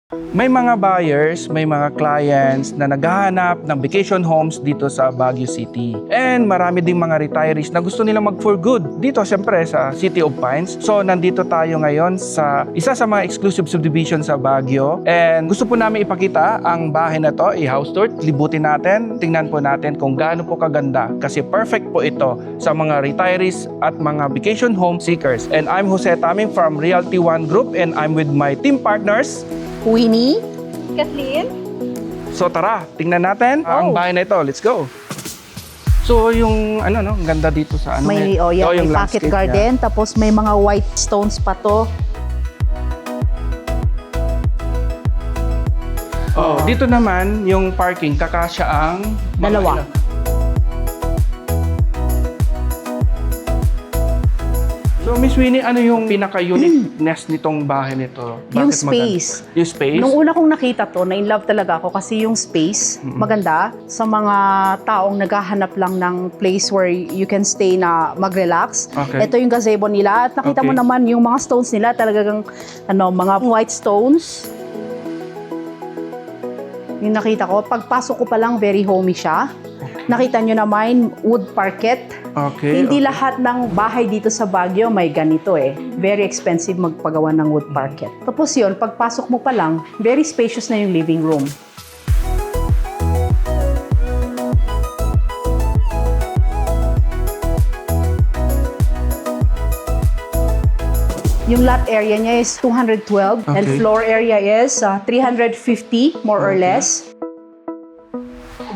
May mga buyers, may mga clients na naghahanap ng vacation homes dito sa Baguio City. And marami ding mga retirees na gusto nilang mag-for good dito syempre sa City of Pines. So nandito tayo ngayon sa isa sa mga exclusive subdivision sa Baguio. And gusto po namin ipakita ang bahay na to, i-house tour, libutin natin, tingnan po natin kung gaano po kaganda. Kasi perfect po ito sa mga retirees at mga vacation home seekers. And I'm Jose Taming from Realty One Group and I'm with my team partners. Winnie? Kathleen? So tara, tingnan natin ang Oh. bahay na ito. Let's go. So yung ano no, ang ganda dito sa ano May, ngayon. may yung pocket landscape garden, tapos may mga white stones pa to. niya. Oh, dito naman yung parking kakasya ang mga Dalawa. ilan? So Miss Winnie, ano yung pinaka-uniqueness nitong bahay nito? Yung Bakit space. maganda? Yung space? Nung una kong nakita to, na-in-love talaga ako kasi yung space, maganda. Sa mga taong naghahanap lang ng place where you can stay na mag-relax. Okay. Ito yung gazebo nila. At nakita mo Okay. naman yung mga stones nila, talagang mga white stones. Yung nakita ko, pagpasok ko pa lang, very homey siya. Nakita nyo naman, wood parquet. Okay. Hindi lahat ng bahay dito sa Baguio may ganito eh. Very expensive magpagawa ng wood parquet. Tapos yun, pagpasok mo pa lang, very spacious na yung living room. Yung lot area niya is 212 and Okay. floor area is 350 more or Okay. less.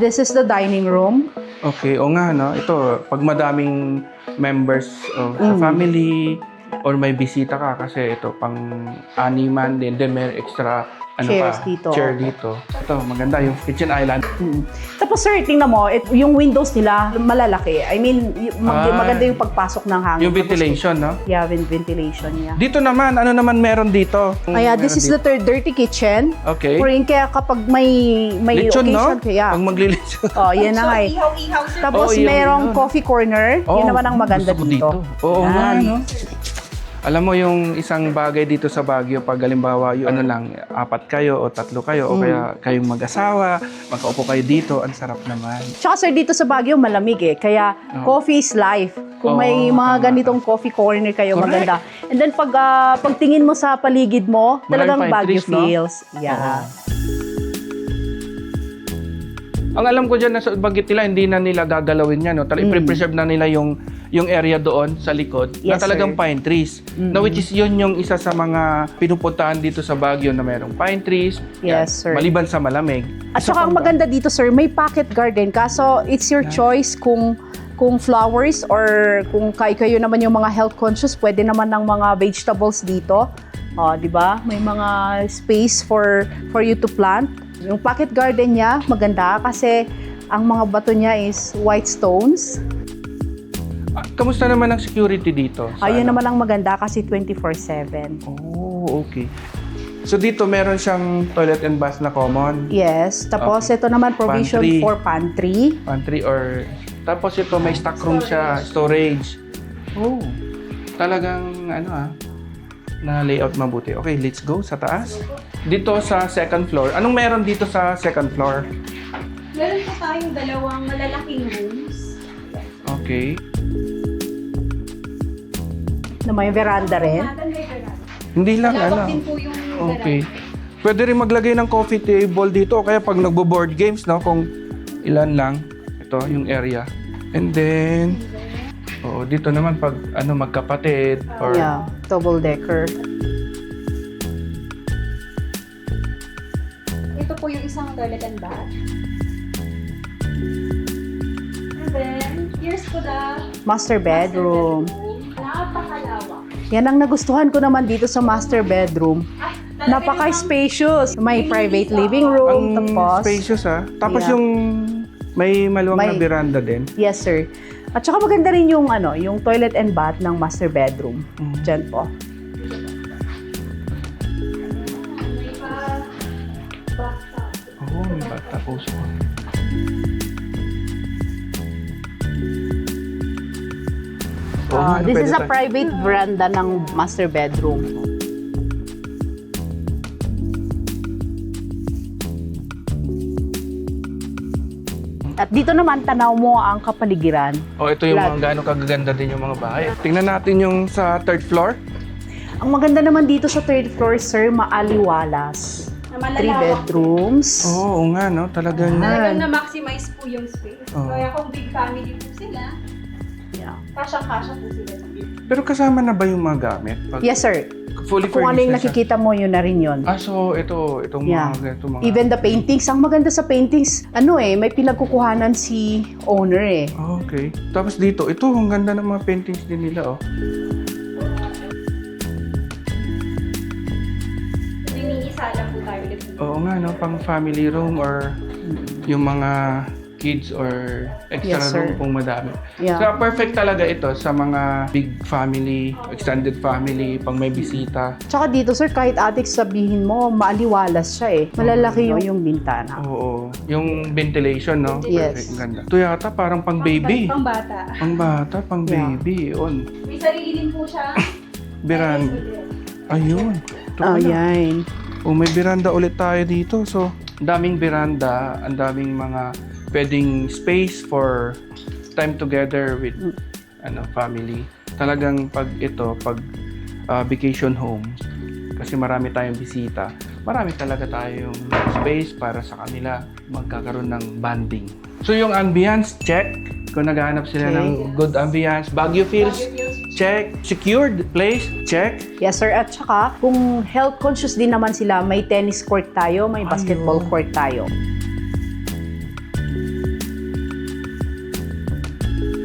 This is the dining room. Okay, o nga no. Ito, pag madaming members of the family or may bisita ka kasi ito pang animan din, then may extra Chairs dito. chair dito. Ito, maganda yung kitchen island. Tapos sir, tingnan mo, yung windows nila malalaki. I mean, maganda yung pagpasok ng hangin. Yung ventilation, no? Yeah, ventilation niya. Dito naman, ano naman meron dito? Kaya this is the third dirty kitchen. Okay. Kaya kapag may Lechon, no? occasion, kaya. Pag maglilechon. Oh, yan na So, nga eh. ihaw-ihaw, sir. Tapos Oh, yan, merong yan. coffee corner. Yun naman ang maganda gusto ko dito. Oo nga, Yan. no? Alam mo yung isang bagay dito sa Baguio, pag halimbawa yung ano lang, 4 kayo o 3 kayo o kaya kayong mag-asawa, magkaupo kayo dito, ang sarap naman. Tsaka sir, dito sa Baguio malamig eh. Kaya coffee is life. Kung may Oo, mga tama. ganitong coffee corner kayo, Correct. maganda. And then pag tingin mo sa paligid mo, talagang pine Baguio trees, no? feels. Yeah. Ang alam ko dyan, nasa bagit nila, hindi na nila gagalawin yan. No? I-preserve na nila yung area doon sa likod na Yes, talagang sir. pine trees. Na which is yun yung isa sa mga pinupuntahan dito sa Baguio na merong pine trees. Yes, sir. Maliban sa malamig. At saka ang maganda dito sir, may pocket garden ka. So it's your choice kung flowers or kung kayo naman yung mga health conscious, pwede naman ng mga vegetables dito. Oh, 'di ba? May mga space for you to plant. Yung pocket garden niya maganda kasi ang mga bato niya is white stones. Kamusta naman ang security dito? Sa Ayun ano? naman ang maganda kasi 24/7. Oh, okay. So dito meron siyang toilet and bath na common. Yes, tapos Okay. ito naman provision Pantry. for pantry. Pantry or... Tapos ito may stock room siya, storage. Oh, talagang na layout mabuti. Okay, let's go sa taas. Dito sa second floor. Anong meron dito sa second floor? Meron po tayong dalawang malalaking rooms. Okay. Na may veranda rin. Natin may veranda. Hindi lang Malawak din po yung Okay. Pwede rin maglagay ng coffee table dito o kaya pag nagbo-board games, no, kung ilan lang. Ito yung area. And then dito naman pag magkapatid or Yeah, double decker. Ito po yung isang toilet and bath. And then, here's po the Master bedroom. Napakalawak. Yan ang nagustuhan ko naman dito sa master bedroom. Napaka-spacious. May private living room. ang Tapos, spacious Tapos Yeah. yung may maluwang na May- veranda din. yes sir. At saka maganda rin yung yung toilet and bath ng master bedroom. Diyan po. May bathtub. Oh, may bata puso. This is a private veranda ng master bedroom. At dito naman, tanaw mo ang kapaligiran. Oh, ito yung Flat. mga gaano kagaganda din yung mga bahay. Tingnan natin yung sa third floor. Ang maganda naman dito sa third floor, sir, maaliwalas. Na 3 malalawak. bedrooms. Oo nga, no? Talagang... Talagang na-maximize po yung space. Oo. Kaya kung big family po sila, Yeah. kasyang-kasya po sila. Pero kasama na ba yung mga gamit? Pag Yes, sir. fully Kung ano yung furnished na siya? nakikita mo, yun na rin yun. Ah, so itong Yeah. mga ganito mga... Even the paintings, ang maganda sa paintings, may pinagkukuhanan si owner eh. Oh, okay. Tapos dito, ito, ang ganda ng mga paintings din nila, oh. Niniisa lang po tayo ulit. Oo nga, no? Pang family room or yung mga kids or extra Yes, sir. room kung madami. Yeah. So, perfect talaga ito sa mga big family, extended family, pang may bisita. Tsaka dito, sir, kahit atik sabihin mo, maaliwalas siya eh. Malalaki yung bintana. Oo. Yung ventilation, no? Yes. Perfect, ang ganda. Ito yata parang pang baby. Pang bata. Pang bata, pang Yeah. baby. Yun. May sarili din po siya. Veranda. Ayun. Ito pala. Ayan. Oh, may veranda ulit tayo dito. So, ang daming veranda, ang daming mga pwedeng space for time together with family. Talagang pag vacation home, kasi marami tayong bisita, marami talaga tayong space para sa kanila magkakaroon ng bonding. So yung ambience, check. Kung naghahanap sila Okay. ng good ambience, Baguio feels, check. Secured place, check. Yes, sir. At saka, kung health conscious din naman sila, may tennis court tayo, may basketball Ayun. court tayo.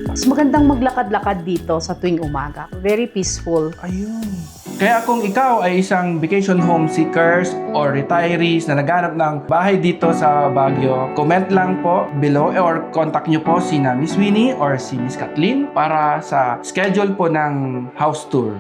Mas magandang maglakad-lakad dito sa tuwing umaga. Very peaceful. Ayun. Kaya kung ikaw ay isang vacation home seekers or retirees na naghanap ng bahay dito sa Baguio, comment lang po below or contact nyo po si Miss Winnie or si Miss Kathleen para sa schedule po ng house tour.